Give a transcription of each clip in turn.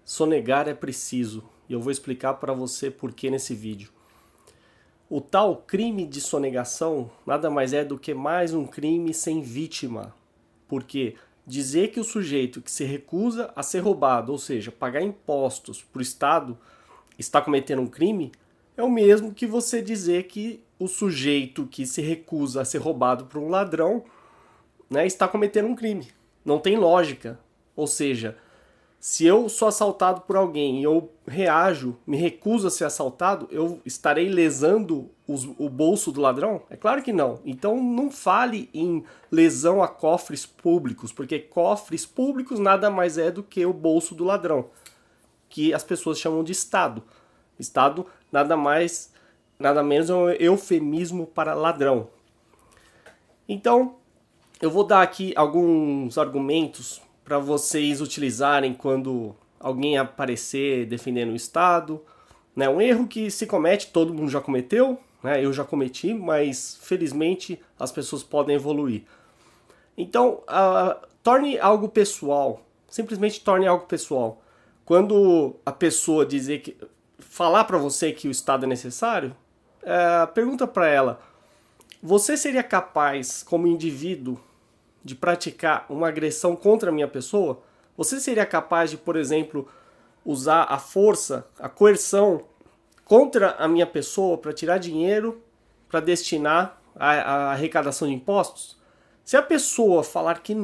Sonegar é preciso, e eu vou explicar para você por que nesse vídeo. O tal crime de sonegação nada mais é do que mais um crime sem vítima. Porque dizer que o sujeito que se recusa a ser roubado, ou seja, pagar impostos para o Estado, está cometendo um crime, é o mesmo que você dizer que o sujeito que se recusa a ser roubado por um ladrão, né, está cometendo um crime. Não tem lógica. Ou seja, se eu sou assaltado por alguém e eu reajo, me recuso a ser assaltado, eu estarei lesando o bolso do ladrão? É claro que não. Então não fale em lesão a cofres públicos, porque cofres públicos nada mais é do que o bolso do ladrão, que as pessoas chamam de Estado. Estado nada mais, nada menos é um eufemismo para ladrão. Então, eu vou dar aqui alguns argumentos para vocês utilizarem quando alguém aparecer defendendo o Estado. Né? Um erro que se comete, todo mundo já cometeu, né? Eu já cometi, mas felizmente as pessoas podem evoluir. Então, torne algo pessoal, simplesmente torne algo pessoal. Quando a pessoa falar para você que o Estado é necessário, pergunta para ela: você seria capaz, como indivíduo, de praticar uma agressão contra a minha pessoa? Você seria capaz de, por exemplo, usar a força, a coerção contra a minha pessoa para tirar dinheiro para destinar à arrecadação de impostos? Se a pessoa falar que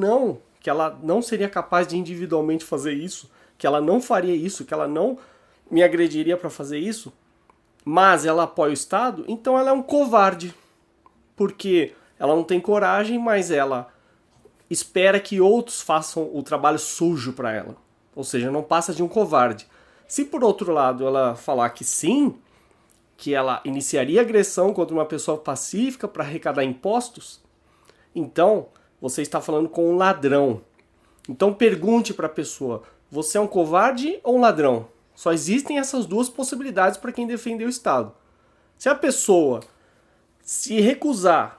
ela não seria capaz de individualmente fazer isso, que ela não faria isso, que ela não me agrediria para fazer isso, mas ela apoia o Estado, então ela é um covarde. Porque ela não tem coragem, mas ela espera que outros façam o trabalho sujo para ela. Ou seja, não passa de um covarde. Se por outro lado ela falar que sim, que ela iniciaria agressão contra uma pessoa pacífica para arrecadar impostos, então você está falando com um ladrão. Então pergunte para a pessoa: você é um covarde ou um ladrão? Só existem essas duas possibilidades para quem defender o Estado. Se a pessoa se recusar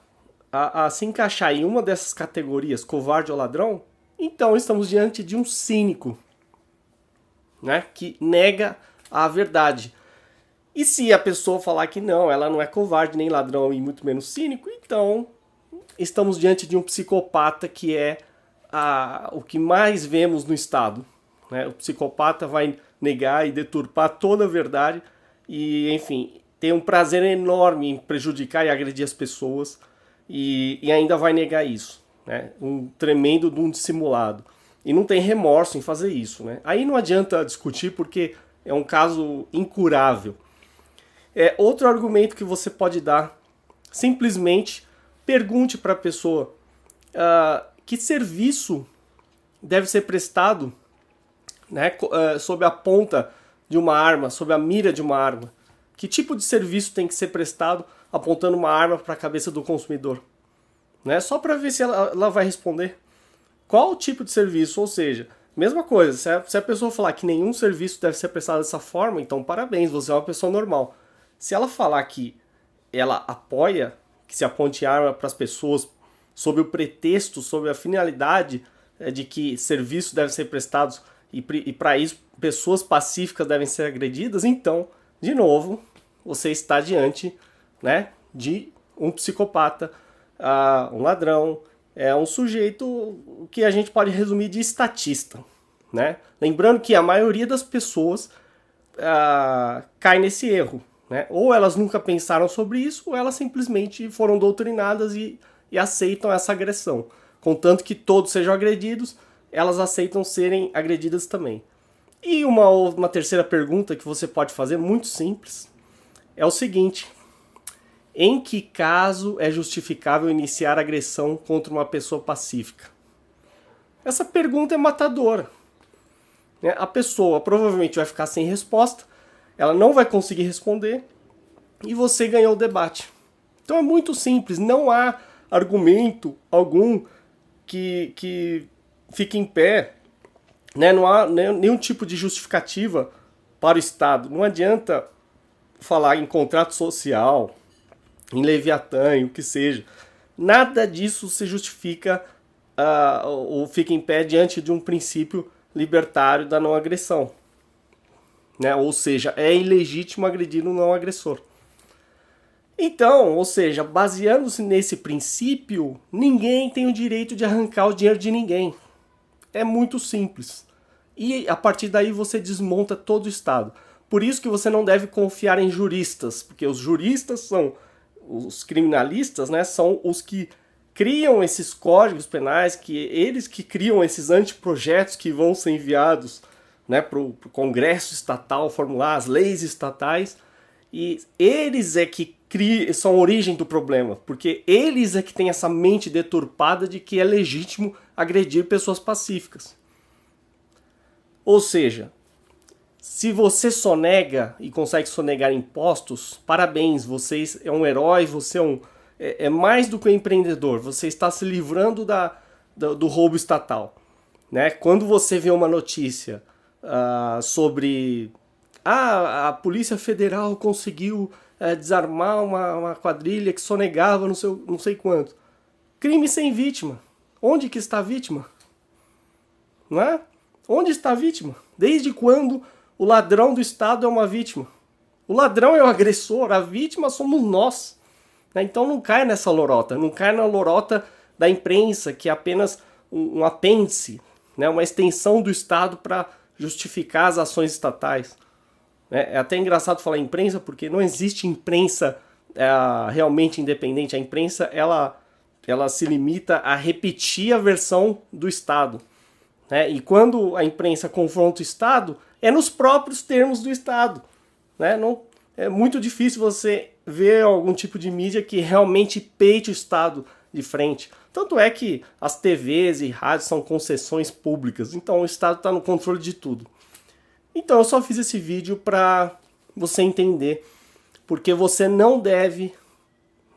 a se encaixar em uma dessas categorias, covarde ou ladrão, então estamos diante de um cínico, né, que nega a verdade. E se a pessoa falar que não, ela não é covarde nem ladrão e muito menos cínico, então estamos diante de um psicopata, que é o que mais vemos no Estado. Né? O psicopata vai negar e deturpar toda a verdade e, enfim, tem um prazer enorme em prejudicar e agredir as pessoas. E ainda vai negar isso, né? Um tremendo de um dissimulado. E não tem remorso em fazer isso, né? Aí não adianta discutir porque é um caso incurável. Outro argumento que você pode dar: simplesmente pergunte para a pessoa que serviço deve ser prestado, né, sob a ponta de uma arma, sob a mira de uma arma. Que tipo de serviço tem que ser prestado apontando uma arma para a cabeça do consumidor? Né? Só para ver se ela vai responder. Qual o tipo de serviço? Ou seja, mesma coisa, se a pessoa falar que nenhum serviço deve ser prestado dessa forma, então parabéns, você é uma pessoa normal. Se ela falar que ela apoia que se aponte arma para as pessoas sob o pretexto, sob a finalidade de que serviços devem ser prestados e para isso pessoas pacíficas devem ser agredidas, então, de novo, você está diante, né, de um psicopata, um ladrão, um sujeito que a gente pode resumir de estatista. Né? Lembrando que a maioria das pessoas cai nesse erro. Né? Ou elas nunca pensaram sobre isso, ou elas simplesmente foram doutrinadas e aceitam essa agressão. Contanto que todos sejam agredidos, elas aceitam serem agredidas também. E uma terceira pergunta que você pode fazer, muito simples, é o seguinte: em que caso é justificável iniciar agressão contra uma pessoa pacífica? Essa pergunta é matadora. A pessoa provavelmente vai ficar sem resposta, ela não vai conseguir responder e você ganhou o debate. Então é muito simples, não há argumento algum que fique em pé, né? Não há nenhum tipo de justificativa para o Estado. Não adianta falar em contrato social, em Leviatã, o que seja. Nada disso se justifica ou fica em pé diante de um princípio libertário da não agressão. né? Ou seja, é ilegítimo agredir um não agressor. Então, ou seja, baseando-se nesse princípio, ninguém tem o direito de arrancar o dinheiro de ninguém. É muito simples. E a partir daí você desmonta todo o Estado. Por isso que você não deve confiar em juristas, porque os juristas são os criminalistas, né? São os que criam esses códigos penais, que eles que criam esses anteprojetos que vão ser enviados, né, para o Congresso Estatal formular as leis estatais. E eles é que são a origem do problema, porque eles é que têm essa mente deturpada de que é legítimo agredir pessoas pacíficas. Ou seja, se você sonega e consegue sonegar impostos, parabéns, você é um herói, você é mais do que um empreendedor, você está se livrando do roubo estatal. Né? Quando você vê uma notícia sobre a Polícia Federal conseguiu desarmar uma quadrilha que sonegava não sei quanto. Crime sem vítima. Onde que está a vítima? Não é? Onde está a vítima? Desde quando o ladrão do Estado é uma vítima? O ladrão é o agressor, a vítima somos nós. Então não cai nessa lorota, não cai na lorota da imprensa, que é apenas um apêndice, né? Uma extensão do Estado para justificar as ações estatais. É até engraçado falar imprensa, porque não existe imprensa realmente independente. A imprensa ela se limita a repetir a versão do Estado. Né? E quando a imprensa confronta o Estado, é nos próprios termos do Estado. Né? Não, é muito difícil você ver algum tipo de mídia que realmente peite o Estado de frente. Tanto é que as TVs e rádios são concessões públicas, então o Estado está no controle de tudo. Então eu só fiz esse vídeo para você entender porque você não deve,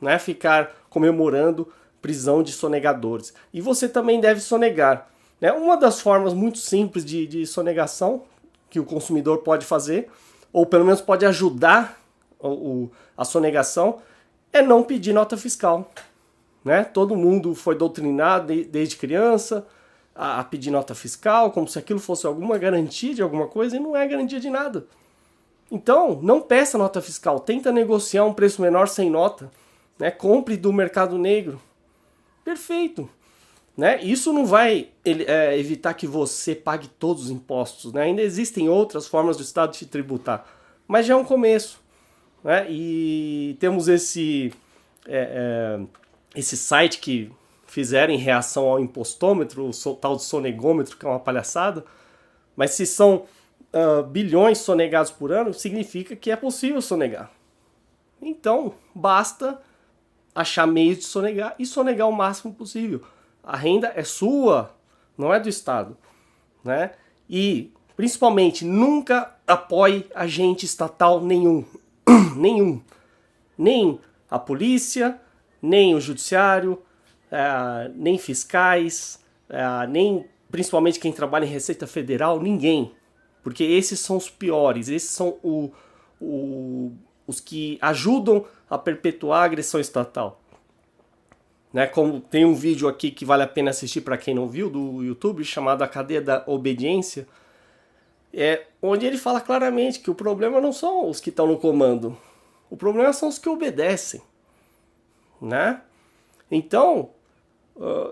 né, ficar comemorando prisão de sonegadores. E você também deve sonegar. Né? Uma das formas muito simples de sonegação que o consumidor pode fazer, ou pelo menos pode ajudar a sonegação, é não pedir nota fiscal. Né? Todo mundo foi doutrinado desde criança a pedir nota fiscal, como se aquilo fosse alguma garantia de alguma coisa, e não é garantia de nada. Então, não peça nota fiscal, tenta negociar um preço menor sem nota, né? Compre do mercado negro. Perfeito. Né? Isso não vai evitar que você pague todos os impostos. Né? Ainda existem outras formas do Estado de te tributar, mas já é um começo. Né? E temos esse site que fizeram em reação ao impostômetro, o tal de sonegômetro, que é uma palhaçada, mas se são bilhões sonegados por ano, significa que é possível sonegar. Então, basta achar meios de sonegar e sonegar o máximo possível. A renda é sua, não é do Estado. Né? E, principalmente, nunca apoie agente estatal nenhum. Nenhum. Nem a polícia, nem o judiciário, nem fiscais, nem principalmente quem trabalha em Receita Federal, ninguém. Porque esses são os piores, esses são os que ajudam a perpetuar a agressão estatal. Né? Como tem um vídeo aqui que vale a pena assistir para quem não viu, do YouTube, chamado A Cadeia da Obediência, onde ele fala claramente que o problema não são os que estão no comando, o problema são os que obedecem. Né? Então,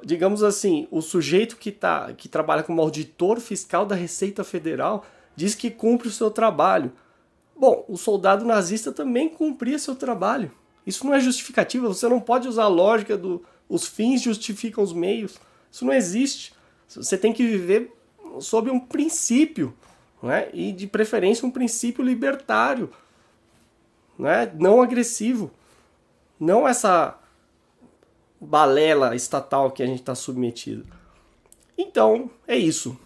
digamos assim, o sujeito que trabalha como auditor fiscal da Receita Federal diz que cumpre o seu trabalho. Bom, o soldado nazista também cumpria seu trabalho. Isso não é justificativa, você não pode usar a lógica os fins justificam os meios. Isso não existe. Você tem que viver sob um princípio, né? E de preferência um princípio libertário, né? Não agressivo. Não essa balela estatal que a gente está submetido. Então, é isso.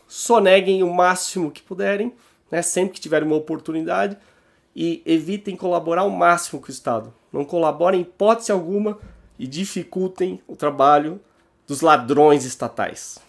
Soneguem o máximo que puderem, né, sempre que tiverem uma oportunidade, e evitem colaborar ao máximo com o Estado. Não colaborem em hipótese alguma e dificultem o trabalho dos ladrões estatais.